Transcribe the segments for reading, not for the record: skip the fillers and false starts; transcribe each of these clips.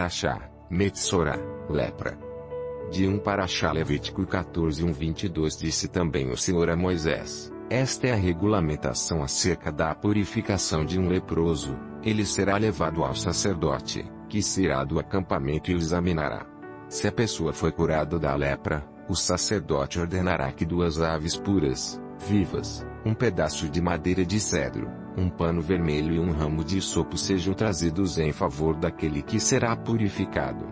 paraxá, Metsorá, lepra. De 1 Paraxá Levítico 14, 1-22 disse também o Senhor a Moisés: esta é a regulamentação acerca da purificação de um leproso. Ele será levado ao sacerdote, que sairá do acampamento e o examinará. Se a pessoa foi curada da lepra, o sacerdote ordenará que 2 aves puras, vivas, um pedaço de madeira de cedro, um pano vermelho e um ramo de hisopo sejam trazidos em favor daquele que será purificado.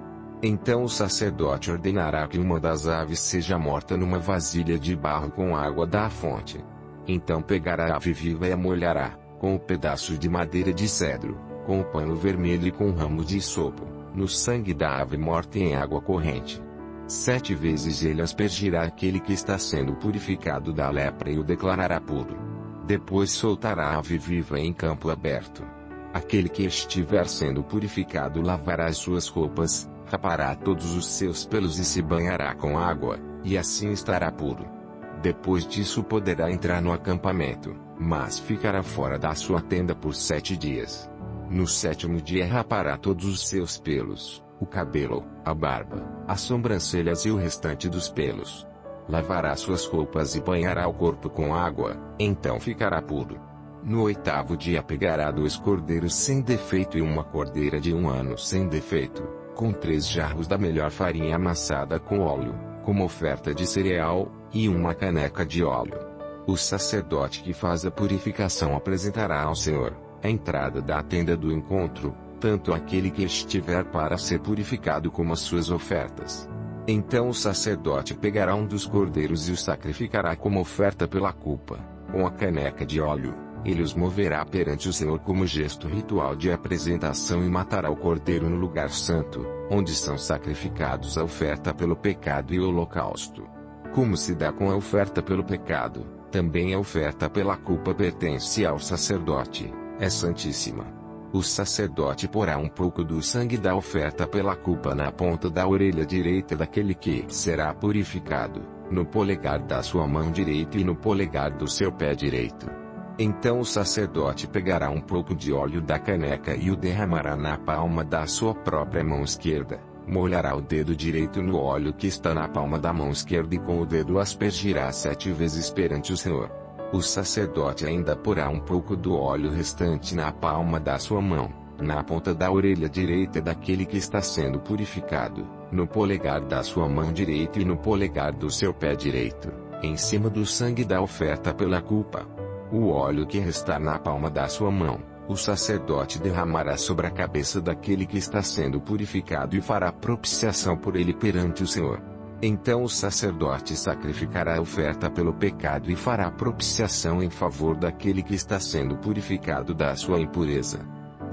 Então o sacerdote ordenará que uma das aves seja morta numa vasilha de barro com água da fonte. Então pegará a ave viva e a molhará, com o pedaço de madeira de cedro, com o pano vermelho e com o ramo de hisopo, no sangue da ave morta em água corrente. 7 vezes ele aspergirá aquele que está sendo purificado da lepra e o declarará puro. Depois soltará a ave viva em campo aberto. Aquele que estiver sendo purificado lavará as suas roupas, rapará todos os seus pelos e se banhará com água, e assim estará puro. Depois disso poderá entrar no acampamento, mas ficará fora da sua tenda por 7 dias. No 7º dia rapará todos os seus pelos, o cabelo, a barba, as sobrancelhas e o restante dos pelos. Lavará suas roupas e banhará o corpo com água, então ficará puro. No 8º dia pegará 2 cordeiros sem defeito e uma cordeira de 1 ano sem defeito, com 3 jarros da melhor farinha amassada com óleo, como oferta de cereal, e uma caneca de óleo. O sacerdote que faz a purificação apresentará ao Senhor, à entrada da tenda do encontro, tanto aquele que estiver para ser purificado como as suas ofertas. Então o sacerdote pegará um dos cordeiros e o sacrificará como oferta pela culpa, com a caneca de óleo. Ele os moverá perante o Senhor como gesto ritual de apresentação e matará o cordeiro no lugar santo, onde são sacrificados a oferta pelo pecado e o holocausto. Como se dá com a oferta pelo pecado, também a oferta pela culpa pertence ao sacerdote, é santíssima. O sacerdote porá um pouco do sangue da oferta pela culpa na ponta da orelha direita daquele que será purificado, no polegar da sua mão direita e no polegar do seu pé direito. Então o sacerdote pegará um pouco de óleo da caneca e o derramará na palma da sua própria mão esquerda, molhará o dedo direito no óleo que está na palma da mão esquerda e com o dedo aspergirá 7 vezes perante o Senhor. O sacerdote ainda porá um pouco do óleo restante na palma da sua mão, na ponta da orelha direita daquele que está sendo purificado, no polegar da sua mão direita e no polegar do seu pé direito, em cima do sangue da oferta pela culpa. O óleo que restar na palma da sua mão, o sacerdote derramará sobre a cabeça daquele que está sendo purificado e fará propiciação por ele perante o Senhor. Então o sacerdote sacrificará a oferta pelo pecado e fará propiciação em favor daquele que está sendo purificado da sua impureza.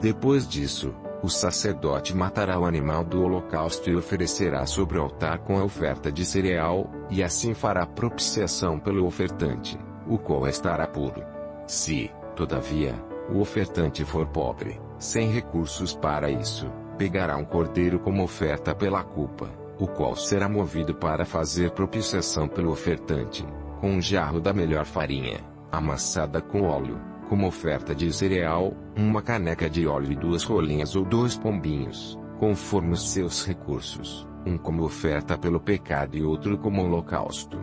Depois disso, o sacerdote matará o animal do holocausto e oferecerá sobre o altar com a oferta de cereal, e assim fará propiciação pelo ofertante, o qual estará puro. Se, todavia, o ofertante for pobre, sem recursos para isso, pegará um cordeiro como oferta pela culpa, o qual será movido para fazer propiciação pelo ofertante, com um jarro da melhor farinha, amassada com óleo, como oferta de cereal, uma caneca de óleo e 2 rolinhas ou 2 pombinhos, conforme os seus recursos, um como oferta pelo pecado e outro como holocausto.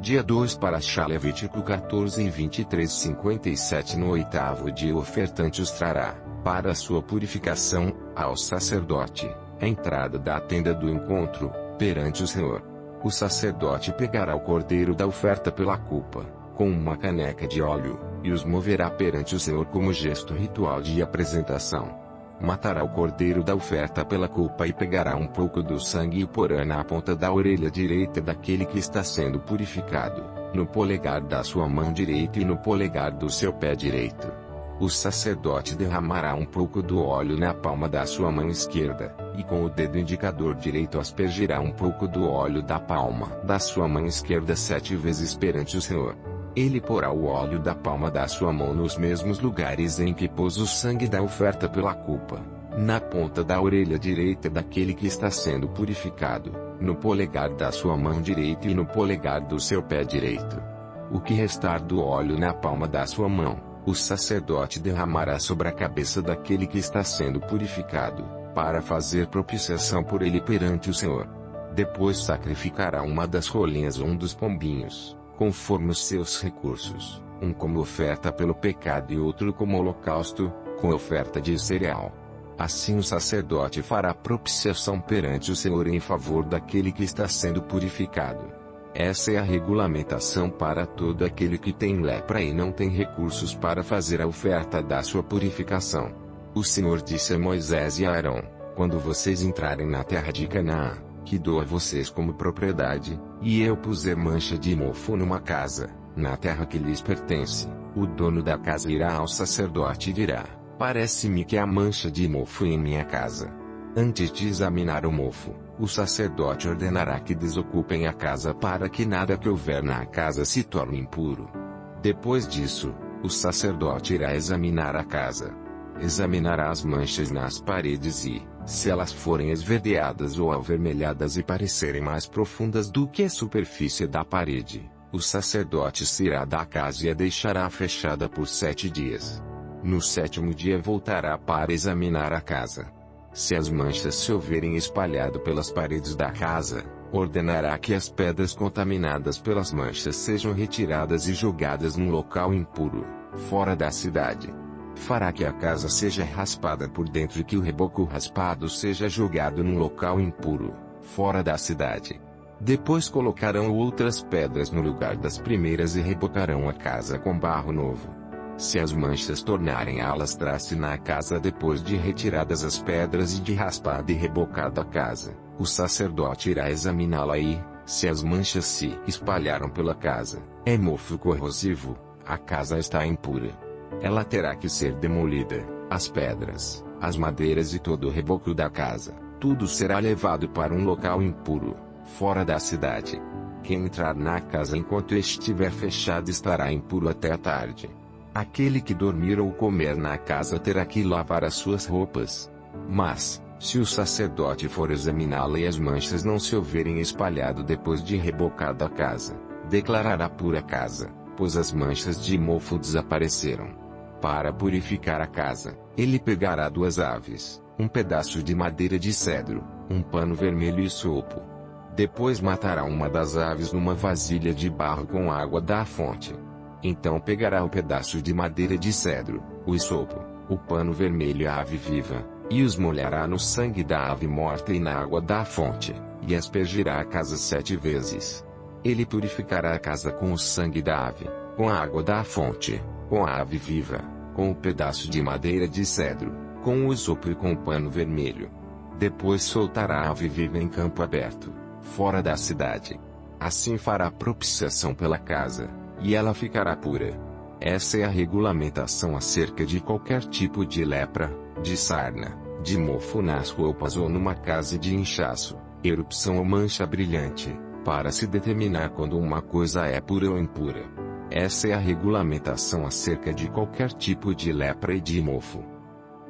Dia 2 Paraxá Levítico 14 e 23:57. No 8º dia o ofertante os trará, para a sua purificação, ao sacerdote, à entrada da tenda do encontro, perante o Senhor. O sacerdote pegará o cordeiro da oferta pela culpa, com uma caneca de óleo, e os moverá perante o Senhor como gesto ritual de apresentação. Matará o cordeiro da oferta pela culpa e pegará um pouco do sangue e o porá na ponta da orelha direita daquele que está sendo purificado, no polegar da sua mão direita e no polegar do seu pé direito. O sacerdote derramará um pouco do óleo na palma da sua mão esquerda, e com o dedo indicador direito aspergirá um pouco do óleo da palma da sua mão esquerda 7 vezes perante o Senhor. Ele porá o óleo da palma da sua mão nos mesmos lugares em que pôs o sangue da oferta pela culpa, na ponta da orelha direita daquele que está sendo purificado, no polegar da sua mão direita e no polegar do seu pé direito. O que restar do óleo na palma da sua mão, o sacerdote derramará sobre a cabeça daquele que está sendo purificado, para fazer propiciação por ele perante o Senhor. Depois sacrificará uma das rolinhas ou um dos pombinhos, conforme os seus recursos, um como oferta pelo pecado e outro como holocausto, com oferta de cereal. Assim o sacerdote fará propiciação perante o Senhor em favor daquele que está sendo purificado. Essa é a regulamentação para todo aquele que tem lepra e não tem recursos para fazer a oferta da sua purificação. O Senhor disse a Moisés e a Arão: quando vocês entrarem na terra de Canaã, que dou a vocês como propriedade, e eu puser mancha de mofo numa casa, na terra que lhes pertence, o dono da casa irá ao sacerdote e dirá: parece-me que há mancha de mofo em minha casa. Antes de examinar o mofo, o sacerdote ordenará que desocupem a casa para que nada que houver na casa se torne impuro. Depois disso, o sacerdote irá examinar a casa. Examinará as manchas nas paredes e, se elas forem esverdeadas ou avermelhadas e parecerem mais profundas do que a superfície da parede, o sacerdote se irá da casa e a deixará fechada por 7 dias. No 7º dia voltará para examinar a casa. Se as manchas se houverem espalhado pelas paredes da casa, ordenará que as pedras contaminadas pelas manchas sejam retiradas e jogadas num local impuro, fora da cidade. Fará que a casa seja raspada por dentro e que o reboco raspado seja jogado num local impuro, fora da cidade. Depois colocarão outras pedras no lugar das primeiras e rebocarão a casa com barro novo. Se as manchas tornarem a alastrar-se na casa depois de retiradas as pedras e de raspada e rebocada a casa, o sacerdote irá examiná-la e, se as manchas se espalharam pela casa, é mofo corrosivo, a casa está impura. Ela terá que ser demolida, as pedras, as madeiras e todo o reboco da casa, tudo será levado para um local impuro, fora da cidade. Quem entrar na casa enquanto estiver fechada estará impuro até a tarde. Aquele que dormir ou comer na casa terá que lavar as suas roupas. Mas, se o sacerdote for examiná-la e as manchas não se houverem espalhado depois de rebocada a casa, declarará pura a casa, pois as manchas de mofo desapareceram. Para purificar a casa, ele pegará 2 aves, um pedaço de madeira de cedro, um pano vermelho e sopo. Depois matará uma das aves numa vasilha de barro com água da fonte. Então pegará o pedaço de madeira de cedro, o hisopo, o pano vermelho e a ave viva, e os molhará no sangue da ave morta e na água da fonte, e aspergirá a casa 7 vezes. Ele purificará a casa com o sangue da ave, com a água da fonte, com a ave viva, com o pedaço de madeira de cedro, com o hisopo e com o pano vermelho. Depois soltará a ave viva em campo aberto, fora da cidade. Assim fará propiciação pela casa, e ela ficará pura. Essa é a regulamentação acerca de qualquer tipo de lepra, de sarna, de mofo nas roupas ou numa casa de inchaço, erupção ou mancha brilhante, para se determinar quando uma coisa é pura ou impura. Essa é a regulamentação acerca de qualquer tipo de lepra e de mofo.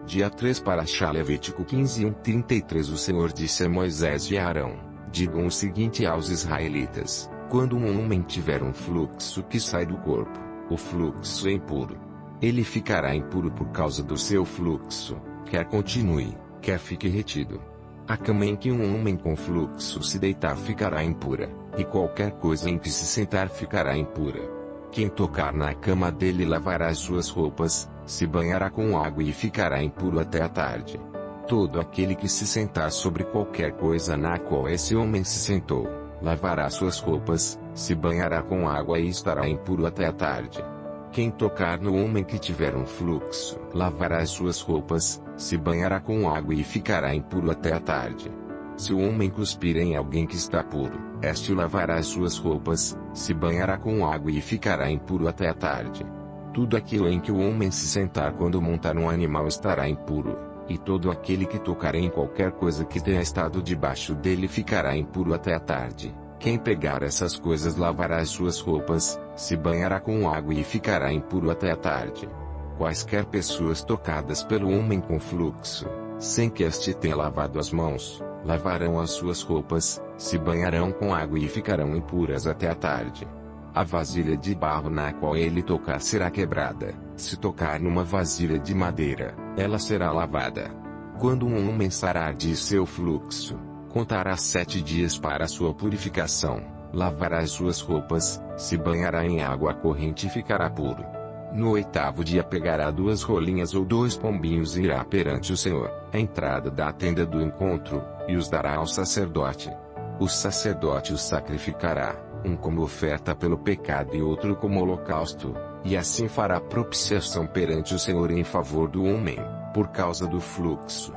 Dia 3 Parashá Levítico 15:1-33 O Senhor disse a Moisés e a Arão: digam o seguinte aos israelitas: quando um homem tiver um fluxo que sai do corpo, o fluxo é impuro. Ele ficará impuro por causa do seu fluxo, quer continue, quer fique retido. A cama em que um homem com fluxo se deitar ficará impura, e qualquer coisa em que se sentar ficará impura. Quem tocar na cama dele lavará as suas roupas, se banhará com água e ficará impuro até a tarde. Todo aquele que se sentar sobre qualquer coisa na qual esse homem se sentou, lavará suas roupas, se banhará com água e estará impuro até a tarde. Quem tocar no homem que tiver um fluxo, lavará as suas roupas, se banhará com água e ficará impuro até a tarde. Se o homem cuspir em alguém que está puro, este lavará as suas roupas, se banhará com água e ficará impuro até a tarde. Tudo aquilo em que o homem se sentar quando montar um animal estará impuro, e todo aquele que tocar em qualquer coisa que tenha estado debaixo dele ficará impuro até a tarde. Quem pegar essas coisas lavará as suas roupas, se banhará com água e ficará impuro até a tarde. Quaisquer pessoas tocadas pelo homem com fluxo, sem que este tenha lavado as mãos, lavarão as suas roupas, se banharão com água e ficarão impuras até a tarde. A vasilha de barro na qual ele tocar será quebrada. Se tocar numa vasilha de madeira, ela será lavada. Quando um homem sarar de seu fluxo, contará 7 dias para sua purificação, lavará as suas roupas, se banhará em água corrente e ficará puro. No 8º dia pegará 2 rolinhas ou 2 pombinhos e irá perante o Senhor, à entrada da tenda do encontro, e os dará ao sacerdote. O sacerdote os sacrificará, um como oferta pelo pecado e outro como holocausto, e assim fará propiciação perante o Senhor em favor do homem, por causa do fluxo.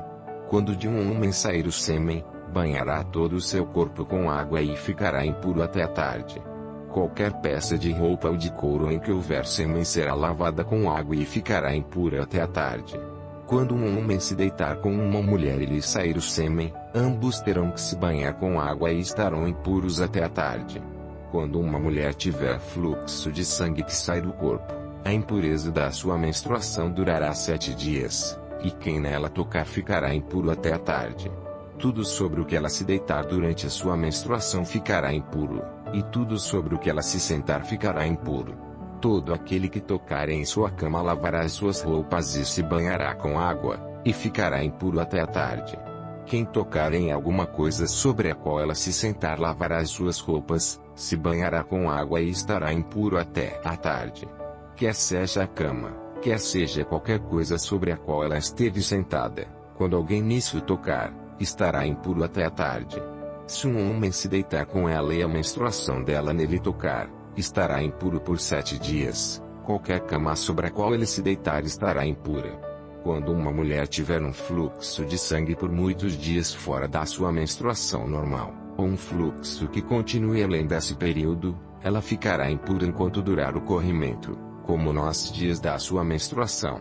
Quando de um homem sair o sêmen, banhará todo o seu corpo com água e ficará impuro até a tarde. Qualquer peça de roupa ou de couro em que houver sêmen será lavada com água e ficará impura até a tarde. Quando um homem se deitar com uma mulher e lhe sair o sêmen, ambos terão que se banhar com água e estarão impuros até a tarde. Quando uma mulher tiver fluxo de sangue que sai do corpo, a impureza da sua menstruação durará 7 dias, e quem nela tocar ficará impuro até a tarde. Tudo sobre o que ela se deitar durante a sua menstruação ficará impuro, e tudo sobre o que ela se sentar ficará impuro. Todo aquele que tocar em sua cama lavará as suas roupas e se banhará com água, e ficará impuro até a tarde. Quem tocar em alguma coisa sobre a qual ela se sentar lavará as suas roupas, se banhará com água e estará impuro até a tarde. Quer seja a cama, quer seja qualquer coisa sobre a qual ela esteve sentada, quando alguém nisso tocar, estará impuro até a tarde. Se um homem se deitar com ela e a menstruação dela nele tocar, estará impuro por 7 dias, qualquer cama sobre a qual ele se deitar estará impura. Quando uma mulher tiver um fluxo de sangue por muitos dias fora da sua menstruação normal, ou um fluxo que continue além desse período, ela ficará impura enquanto durar o corrimento, como nos dias da sua menstruação.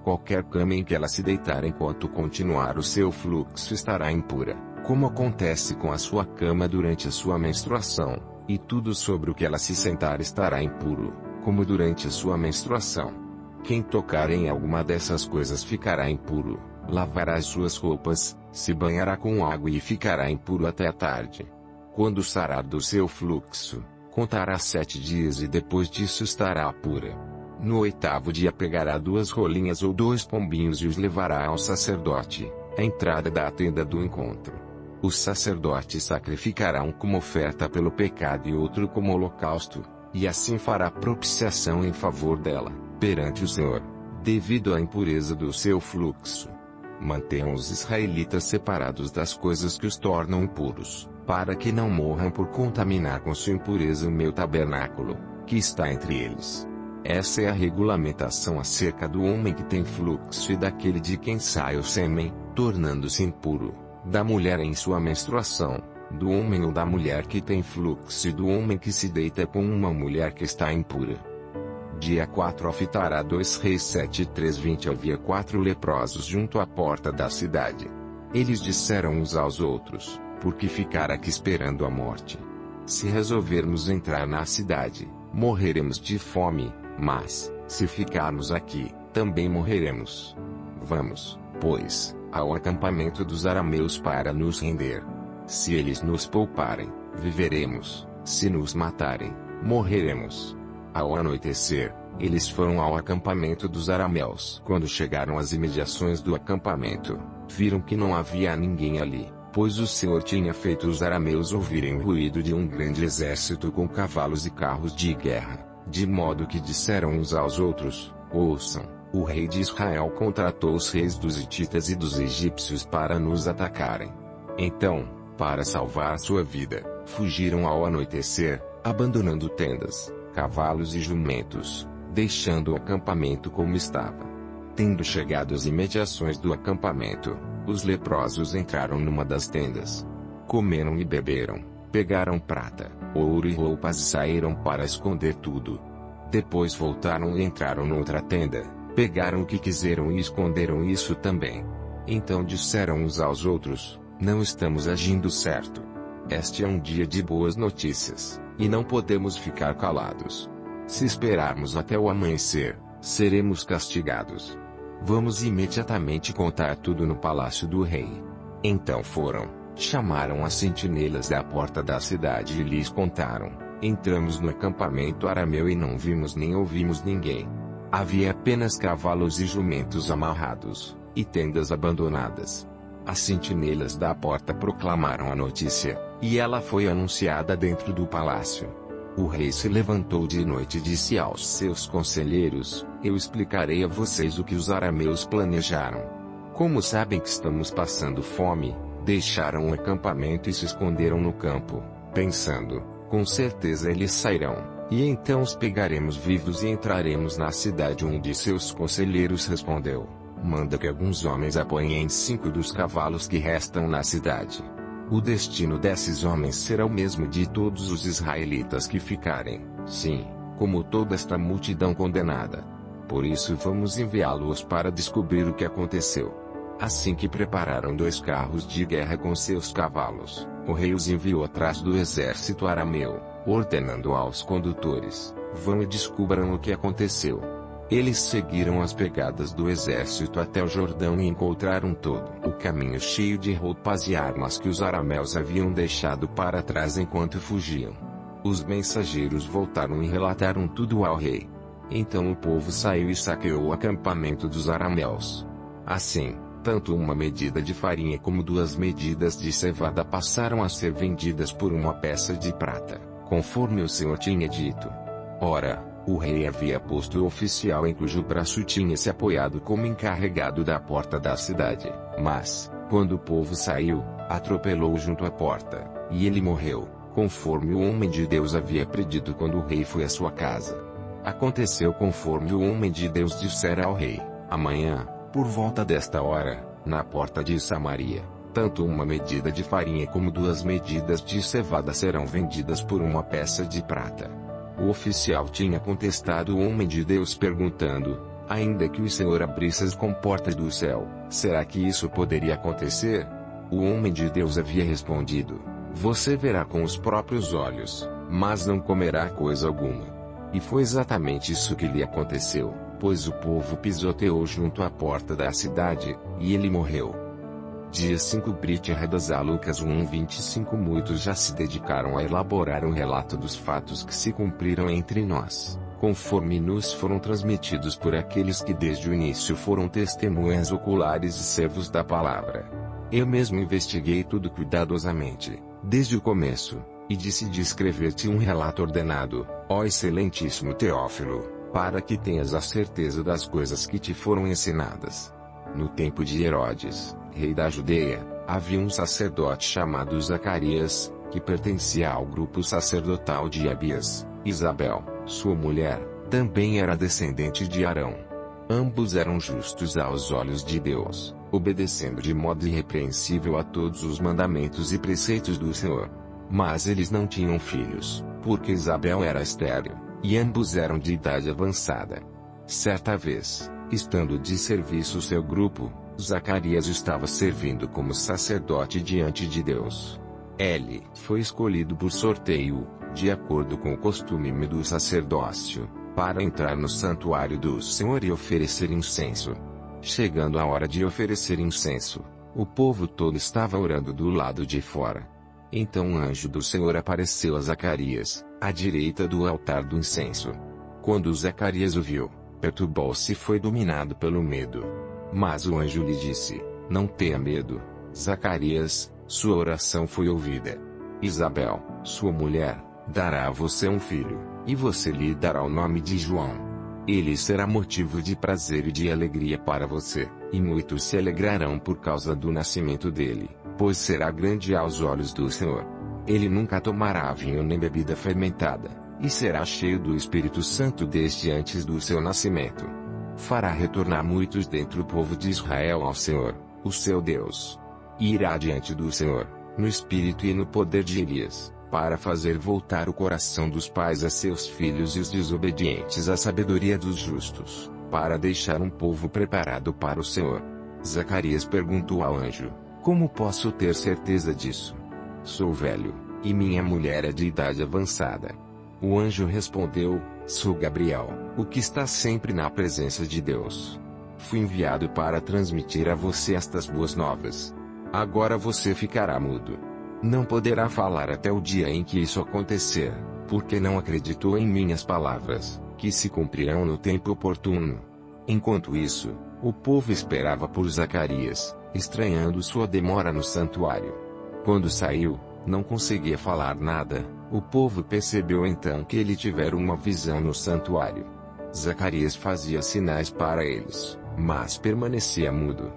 Qualquer cama em que ela se deitar enquanto continuar o seu fluxo estará impura, como acontece com a sua cama durante a sua menstruação, e tudo sobre o que ela se sentar estará impuro, como durante a sua menstruação. Quem tocar em alguma dessas coisas ficará impuro, lavará as suas roupas, se banhará com água e ficará impuro até a tarde. Quando sarar do seu fluxo, contará 7 dias e depois disso estará pura. No 8º dia pegará 2 rolinhas ou 2 pombinhos e os levará ao sacerdote, à entrada da tenda do encontro. O sacerdote sacrificará um como oferta pelo pecado e outro como holocausto, e assim fará propiciação em favor dela, perante o Senhor, devido à impureza do seu fluxo. Mantenham os israelitas separados das coisas que os tornam impuros, para que não morram por contaminar com sua impureza o meu tabernáculo, que está entre eles. Essa é a regulamentação acerca do homem que tem fluxo e daquele de quem sai o sêmen, tornando-se impuro, da mulher em sua menstruação, do homem ou da mulher que tem fluxo e do homem que se deita com uma mulher que está impura. Dia 4 Ofitará 2 Reis 7:3-20 Havia 4 leprosos junto à porta da cidade. Eles disseram uns aos outros, por que ficar aqui esperando a morte? Se resolvermos entrar na cidade, morreremos de fome, mas, se ficarmos aqui, também morreremos. Vamos, pois, ao acampamento dos arameus para nos render. Se eles nos pouparem, viveremos, se nos matarem, morreremos. Ao anoitecer, eles foram ao acampamento dos arameus. Quando chegaram às imediações do acampamento, viram que não havia ninguém ali, pois o Senhor tinha feito os arameus ouvirem o ruído de um grande exército com cavalos e carros de guerra, de modo que disseram uns aos outros: ouçam, o rei de Israel contratou os reis dos hititas e dos egípcios para nos atacarem. Então, para salvar sua vida, fugiram ao anoitecer, abandonando tendas, cavalos e jumentos, deixando o acampamento como estava. Tendo chegado às imediações do acampamento, os leprosos entraram numa das tendas. Comeram e beberam, pegaram prata, ouro e roupas e saíram para esconder tudo. Depois voltaram e entraram noutra tenda, pegaram o que quiseram e esconderam isso também. Então disseram uns aos outros: não estamos agindo certo. Este é um dia de boas notícias, e não podemos ficar calados. Se esperarmos até o amanhecer, seremos castigados. Vamos imediatamente contar tudo no palácio do rei. Então foram, chamaram as sentinelas da porta da cidade e lhes contaram: entramos no acampamento arameu e não vimos nem ouvimos ninguém. Havia apenas cavalos e jumentos amarrados, e tendas abandonadas. As sentinelas da porta proclamaram a notícia, e ela foi anunciada dentro do palácio. O rei se levantou de noite e disse aos seus conselheiros: eu explicarei a vocês o que os arameus planejaram. Como sabem que estamos passando fome, deixaram o acampamento e se esconderam no campo, pensando: com certeza eles sairão, e então os pegaremos vivos e entraremos na cidade. Um de seus conselheiros respondeu: manda que alguns homens apoiem 5 dos cavalos que restam na cidade. O destino desses homens será o mesmo de todos os israelitas que ficarem, sim, como toda esta multidão condenada. Por isso vamos enviá-los para descobrir o que aconteceu. Assim que prepararam 2 carros de guerra com seus cavalos, o rei os enviou atrás do exército arameu, ordenando aos condutores: vão e descubram o que aconteceu. Eles seguiram as pegadas do exército até o Jordão e encontraram todo o caminho cheio de roupas e armas que os arameus haviam deixado para trás enquanto fugiam. Os mensageiros voltaram e relataram tudo ao rei. Então o povo saiu e saqueou o acampamento dos arameus. Assim, tanto uma medida de farinha como 2 medidas de cevada passaram a ser vendidas por uma peça de prata, conforme o Senhor tinha dito. Ora, o rei havia posto o oficial em cujo braço tinha se apoiado como encarregado da porta da cidade, mas, quando o povo saiu, atropelou junto à porta, e ele morreu, conforme o homem de Deus havia predito quando o rei foi à sua casa. Aconteceu conforme o homem de Deus dissera ao rei: amanhã, por volta desta hora, na porta de Samaria, tanto uma medida de farinha como 2 medidas de cevada serão vendidas por uma peça de prata. O oficial tinha contestado o homem de Deus perguntando: ainda que o Senhor abrisse as comportas do céu, será que isso poderia acontecer? O homem de Deus havia respondido: você verá com os próprios olhos, mas não comerá coisa alguma. E foi exatamente isso que lhe aconteceu, pois o povo pisoteou junto à porta da cidade, e ele morreu. Dia 5 Brit Hadazah Lucas 1:25. Muitos já se dedicaram a elaborar um relato dos fatos que se cumpriram entre nós, conforme nos foram transmitidos por aqueles que desde o início foram testemunhas oculares e servos da palavra. Eu mesmo investiguei tudo cuidadosamente, desde o começo, e decidi escrever-te um relato ordenado, ó excelentíssimo Teófilo, para que tenhas a certeza das coisas que te foram ensinadas. No tempo de Herodes, rei da Judeia, havia um sacerdote chamado Zacarias, que pertencia ao grupo sacerdotal de Abias. Isabel, sua mulher, também era descendente de Arão. Ambos eram justos aos olhos de Deus, obedecendo de modo irrepreensível a todos os mandamentos e preceitos do Senhor. Mas eles não tinham filhos, porque Isabel era estéril, e ambos eram de idade avançada. Certa vez, estando de serviço o seu grupo, Zacarias estava servindo como sacerdote diante de Deus. Ele foi escolhido por sorteio, de acordo com o costume do sacerdócio, para entrar no santuário do Senhor e oferecer incenso. Chegando a hora de oferecer incenso, o povo todo estava orando do lado de fora. Então um anjo do Senhor apareceu a Zacarias, à direita do altar do incenso. Quando Zacarias o viu, perturbou-se e foi dominado pelo medo. Mas o anjo lhe disse: não tenha medo, Zacarias, sua oração foi ouvida. Isabel, sua mulher, dará a você um filho, e você lhe dará o nome de João. Ele será motivo de prazer e de alegria para você, e muitos se alegrarão por causa do nascimento dele, pois será grande aos olhos do Senhor. Ele nunca tomará vinho nem bebida fermentada, e será cheio do Espírito Santo desde antes do seu nascimento. Fará retornar muitos dentre o povo de Israel ao Senhor, o seu Deus. E irá diante do Senhor, no espírito e no poder de Elias, para fazer voltar o coração dos pais a seus filhos e os desobedientes à sabedoria dos justos, para deixar um povo preparado para o Senhor. Zacarias perguntou ao anjo: como posso ter certeza disso? Sou velho, e minha mulher é de idade avançada. O anjo respondeu: sou Gabriel, o que está sempre na presença de Deus. Fui enviado para transmitir a você estas boas novas. Agora você ficará mudo. Não poderá falar até o dia em que isso acontecer, porque não acreditou em minhas palavras, que se cumprirão no tempo oportuno. Enquanto isso, o povo esperava por Zacarias, estranhando sua demora no santuário. Quando saiu, não conseguia falar nada. O povo percebeu então que ele tivera uma visão no santuário. Zacarias fazia sinais para eles, mas permanecia mudo.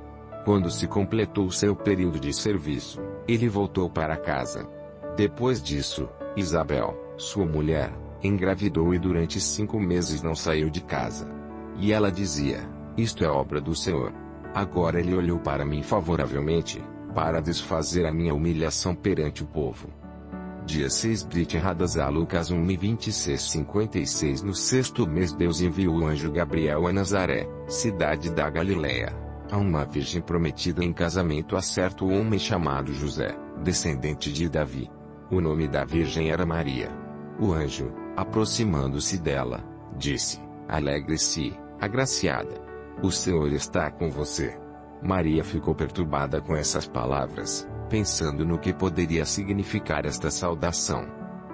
Quando se completou seu período de serviço, ele voltou para casa. Depois disso, Isabel, sua mulher, engravidou e durante 5 meses não saiu de casa. E ela dizia: isto é obra do Senhor. Agora ele olhou para mim favoravelmente, para desfazer a minha humilhação perante o povo. Dia 6 Brit Hadazá Lucas 1:26-56. No 6º mês Deus enviou o anjo Gabriel a Nazaré, cidade da Galileia, a uma virgem prometida em casamento a certo homem chamado José, descendente de Davi. O nome da virgem era Maria. O anjo, aproximando-se dela, disse: alegre-se, agraciada. O Senhor está com você. Maria ficou perturbada com essas palavras, pensando no que poderia significar esta saudação.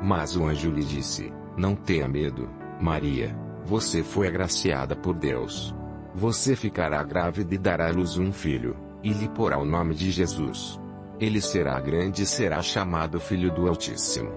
Mas o anjo lhe disse: não tenha medo, Maria, você foi agraciada por Deus. Você ficará grávida e dará à luz um filho, e lhe porá o nome de Jesus. Ele será grande e será chamado Filho do Altíssimo.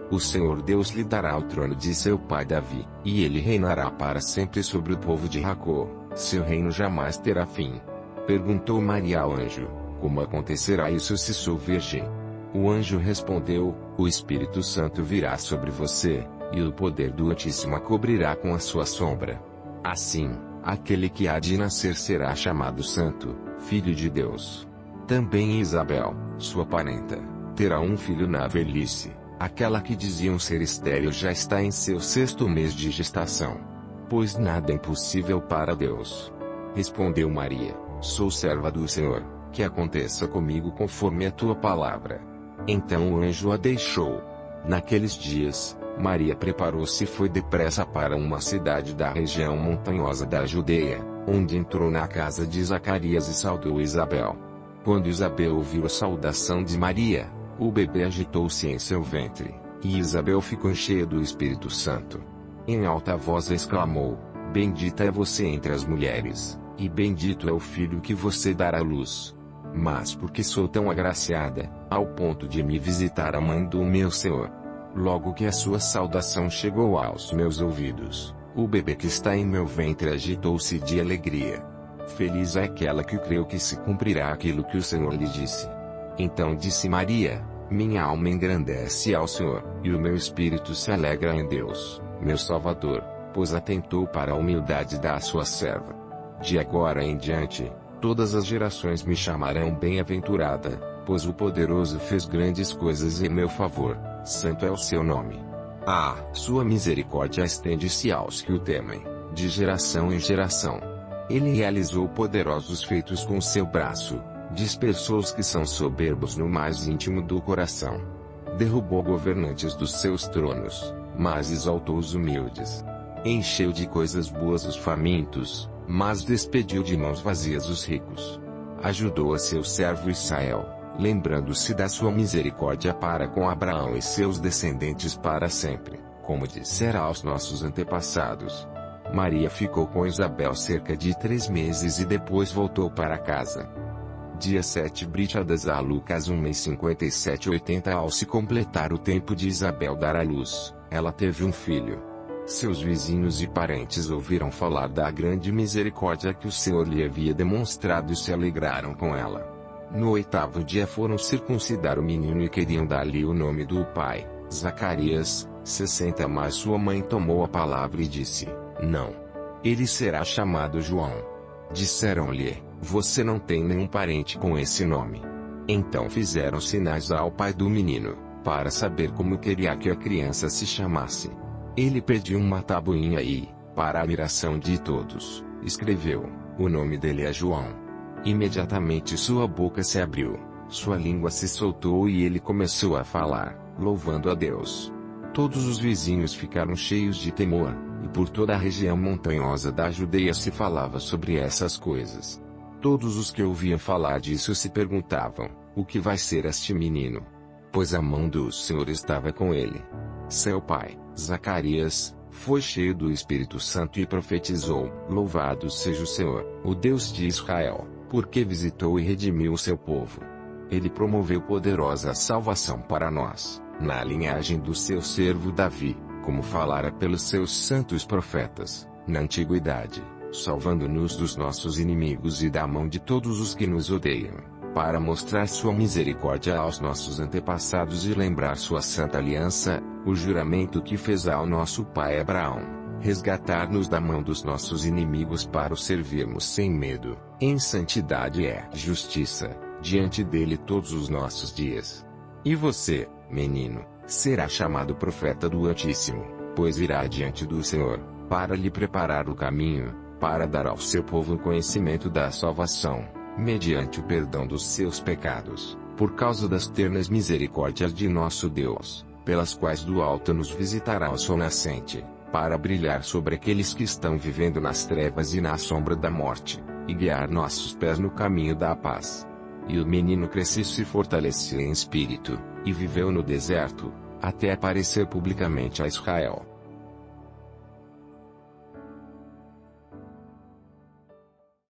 O Senhor Deus lhe dará o trono de seu pai Davi, e ele reinará para sempre sobre o povo de Jacó. Seu reino jamais terá fim. Perguntou Maria ao anjo: como acontecerá isso se sou virgem? O anjo respondeu: o Espírito Santo virá sobre você, e o poder do Altíssimo a cobrirá com a sua sombra. Assim, aquele que há de nascer será chamado Santo, Filho de Deus. Também Isabel, sua parenta, terá um filho na velhice. Aquela que diziam ser estéril já está em seu 6º mês de gestação. Pois nada é impossível para Deus. Respondeu Maria: sou serva do Senhor, que aconteça comigo conforme a tua palavra. Então o anjo a deixou. Naqueles dias, Maria preparou-se e foi depressa para uma cidade da região montanhosa da Judeia, onde entrou na casa de Zacarias e saudou Isabel. Quando Isabel ouviu a saudação de Maria, o bebê agitou-se em seu ventre, e Isabel ficou cheia do Espírito Santo. Em alta voz exclamou: bendita é você entre as mulheres, e bendito é o filho que você dará à luz. Mas porque sou tão agraciada, ao ponto de me visitar a mãe do meu Senhor? Logo que a sua saudação chegou aos meus ouvidos, o bebê que está em meu ventre agitou-se de alegria. Feliz é aquela que creu que se cumprirá aquilo que o Senhor lhe disse. Então disse Maria: minha alma engrandece ao Senhor, e o meu espírito se alegra em Deus, meu Salvador, pois atentou para a humildade da sua serva. De agora em diante, todas as gerações me chamarão bem-aventurada, pois o Poderoso fez grandes coisas em meu favor, santo é o seu nome. Sua misericórdia estende-se aos que o temem, de geração em geração. Ele realizou poderosos feitos com seu braço, dispersou os que são soberbos no mais íntimo do coração. Derrubou governantes dos seus tronos, mas exaltou os humildes. Encheu de coisas boas os famintos, mas despediu de mãos vazias os ricos. Ajudou a seu servo Israel, lembrando-se da sua misericórdia para com Abraão e seus descendentes para sempre, como dissera aos nossos antepassados. Maria ficou com Isabel cerca de 3 meses e depois voltou para casa. Dia 7 Brit Hadazá Lucas 1:57-80. Ao se completar o tempo de Isabel dar à luz, ela teve um filho. Seus vizinhos e parentes ouviram falar da grande misericórdia que o Senhor lhe havia demonstrado e se alegraram com ela. No 8º dia foram circuncidar o menino e queriam dar-lhe o nome do pai, Zacarias. 60. Mas sua mãe tomou a palavra e disse: não. Ele será chamado João. Disseram-lhe: você não tem nenhum parente com esse nome. Então fizeram sinais ao pai do menino, para saber como queria que a criança se chamasse. Ele pediu uma tabuinha e, para a admiração de todos, escreveu: o nome dele é João. Imediatamente sua boca se abriu, sua língua se soltou e ele começou a falar, louvando a Deus. Todos os vizinhos ficaram cheios de temor, e por toda a região montanhosa da Judeia se falava sobre essas coisas. Todos os que ouviam falar disso se perguntavam: o que vai ser este menino? Pois a mão do Senhor estava com ele. Seu pai, Zacarias, foi cheio do Espírito Santo e profetizou: Louvado seja o Senhor, o Deus de Israel, porque visitou e redimiu o seu povo. Ele promoveu poderosa salvação para nós, na linhagem do seu servo Davi, como falara pelos seus santos profetas, na antiguidade, salvando-nos dos nossos inimigos e da mão de todos os que nos odeiam, para mostrar sua misericórdia aos nossos antepassados e lembrar sua santa aliança, o juramento que fez ao nosso pai Abraão, resgatar-nos da mão dos nossos inimigos para o servirmos sem medo, em santidade e justiça, diante dele todos os nossos dias. E você, menino, será chamado profeta do Altíssimo, pois irá diante do Senhor, para lhe preparar o caminho, para dar ao seu povo o conhecimento da salvação, mediante o perdão dos seus pecados, por causa das ternas misericórdias de nosso Deus, pelas quais do alto nos visitará o sol nascente, para brilhar sobre aqueles que estão vivendo nas trevas e na sombra da morte, e guiar nossos pés no caminho da paz. E o menino cresceu e se fortaleceu em espírito, e viveu no deserto, até aparecer publicamente a Israel.